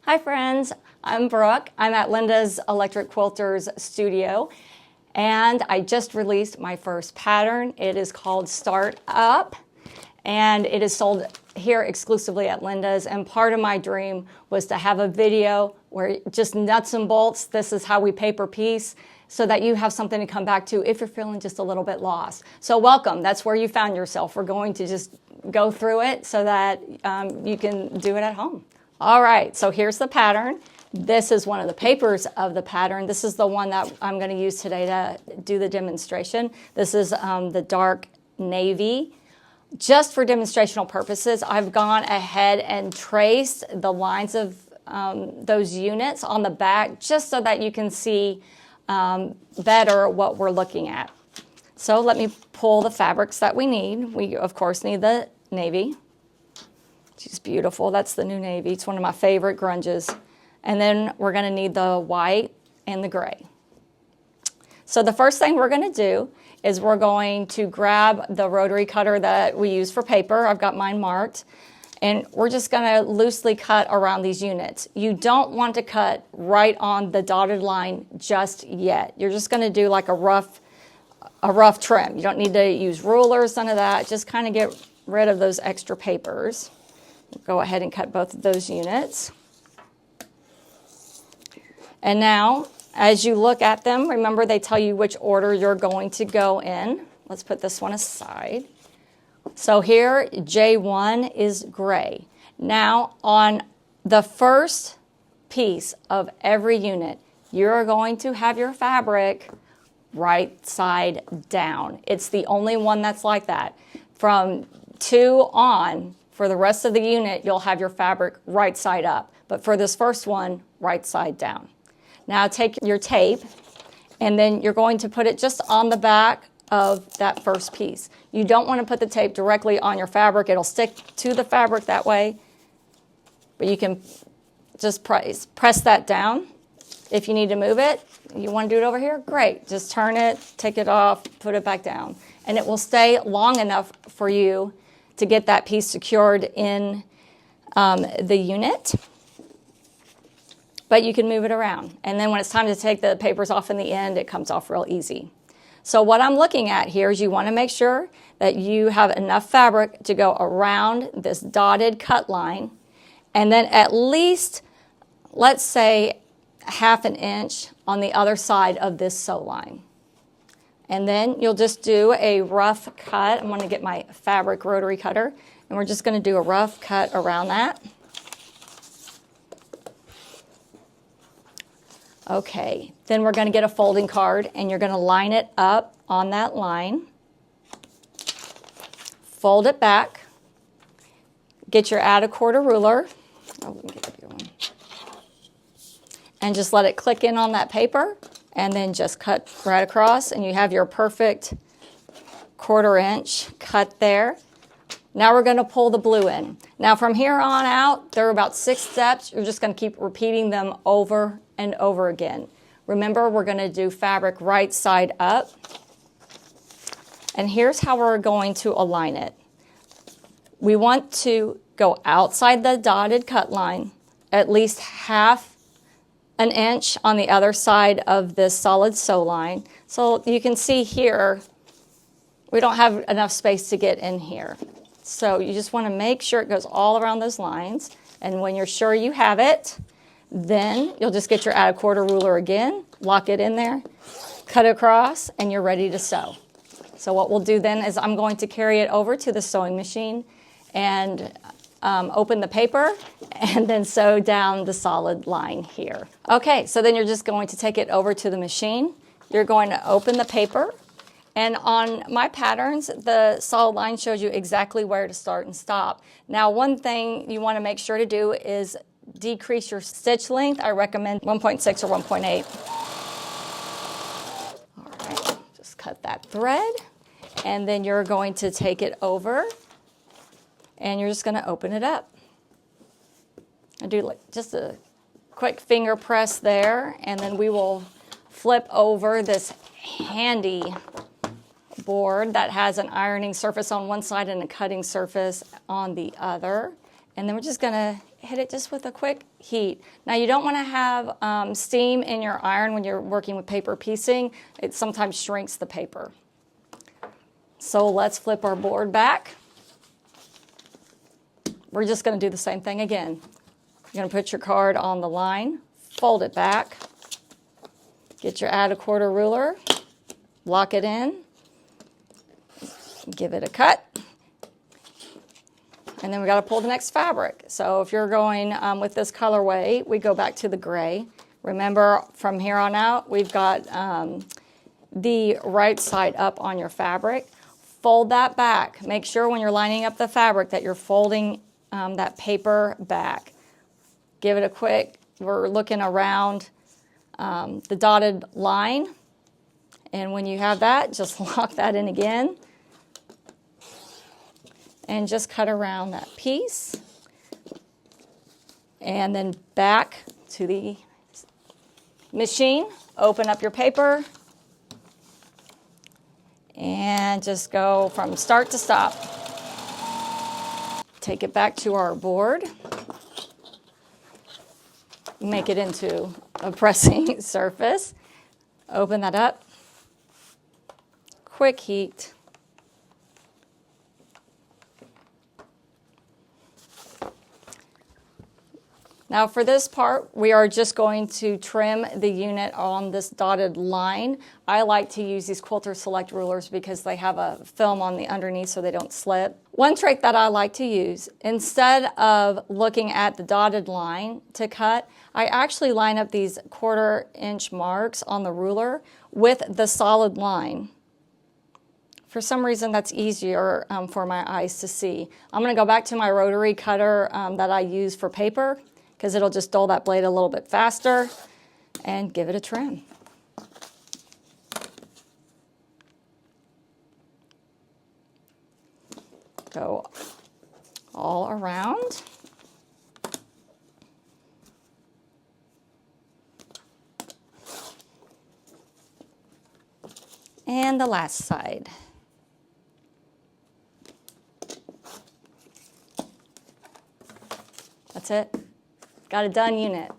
Hi friends, I'm Brooke. I'm at Linda's Electric Quilters studio and I just released my first pattern. It is called Start Up and it is sold here exclusively at Linda's, and part of my dream was to have a video where just nuts and bolts, this is how we paper piece, so that you have something to come back to if you're feeling just a little bit lost. So welcome, that's where you found yourself. We're going to just go through it so that you can do it at home. All right, so here's the pattern. This is one of the papers of the pattern. This is the one that I'm going to use today to do the demonstration. This is the dark navy. Just for demonstrational purposes, I've gone ahead and traced the lines of those units on the back just so that you can see better what we're looking at. So let me pull the fabrics that we need. We, of course, need the navy. She's beautiful. That's the new navy. It's one of my favorite grunges. And then we're going to need the white and the gray. So the first thing we're going to do is we're going to grab the rotary cutter that we use for paper. I've got mine marked. And we're just going to loosely cut around these units. You don't want to cut right on the dotted line just yet. You're just going to do like a rough trim. You don't need to use rulers, none of that. Just kind of get rid of those extra papers. Go ahead and cut both of those units. And now, as you look at them, remember they tell you which order you're going to go in. Let's put this one aside. So here, J1 is gray. Now, on the first piece of every unit, you're going to have your fabric right side down. It's the only one that's like that. From 2 on, for the rest of the unit, you'll have your fabric right side up. But for this first one, right side down. Now take your tape, and then you're going to put it just on the back of that first piece. You don't want to put the tape directly on your fabric. It'll stick to the fabric that way. But you can just press that down. If you need to move it, you want to do it over here, great. Just turn it, take it off, put it back down. And it will stay long enough for you to get that piece secured in the unit. But you can move it around. And then when it's time to take the papers off in the end, it comes off real easy. So what I'm looking at here is you want to make sure that you have enough fabric to go around this dotted cut line. And then at least, let's say, 1/2 inch on the other side of this sew line. And then you'll just do a rough cut. I'm going to get my fabric rotary cutter. And we're just going to do a rough cut around that. Okay, then we're going to get a folding card and you're going to line it up on that line. Fold it back. Get your add a quarter ruler. Oh, let me get a bigger one. And just let it click in on that paper and then just cut right across and you have your perfect 1/4 inch cut there. Now we're going to pull the blue in. Now from here on out, there are about 6 steps. You're just going to keep repeating them over and over again. Remember, we're going to do fabric right side up. And here's how we're going to align it. We want to go outside the dotted cut line, at least 1/2 inch on the other side of this solid sew line. So you can see here, we don't have enough space to get in here. So you just want to make sure it goes all around those lines. And when you're sure you have it, then you'll just get your add a quarter ruler again, lock it in there, cut across, and you're ready to sew. So what we'll do then is I'm going to carry it over to the sewing machine and open the paper and then sew down the solid line here. Okay, so then you're just going to take it over to the machine. You're going to open the paper. And on my patterns, the solid line shows you exactly where to start and stop. Now, one thing you want to make sure to do is decrease your stitch length. I recommend 1.6 or 1.8. All right, just cut that thread. And then you're going to take it over and you're just going to open it up. I do like just a quick finger press there, and then we will flip over this handy board that has an ironing surface on one side and a cutting surface on the other. And then we're just going to hit it just with a quick heat. Now you don't want to have steam in your iron when you're working with paper piecing. It sometimes shrinks the paper. So let's flip our board back. We're just going to do the same thing again. You're going to put your card on the line, fold it back, get your add a quarter ruler, lock it in, give it a cut, and then we got to pull the next fabric. So if you're going with this colorway, we go back to the gray. Remember, from here on out, we've got the right side up on your fabric. Fold that back. Make sure when you're lining up the fabric that you're folding that paper back. Give it a quick, we're looking around the dotted line. And when you have that, just lock that in again. And just cut around that piece. And then back to the machine. Open up your paper. And just go from start to stop. Take it back to our board. Make it into a pressing surface. Open that up. Quick heat. Now for this part, we are just going to trim the unit on this dotted line. I like to use these Quilter Select rulers because they have a film on the underneath so they don't slip. One trick that I like to use, instead of looking at the dotted line to cut, I actually line up these 1/4 inch marks on the ruler with the solid line. For some reason, that's easier for my eyes to see. I'm going to go back to my rotary cutter that I use for paper, because it'll just dull that blade a little bit faster, and give it a trim. Go all around. And the last side. That's it. Got a done unit.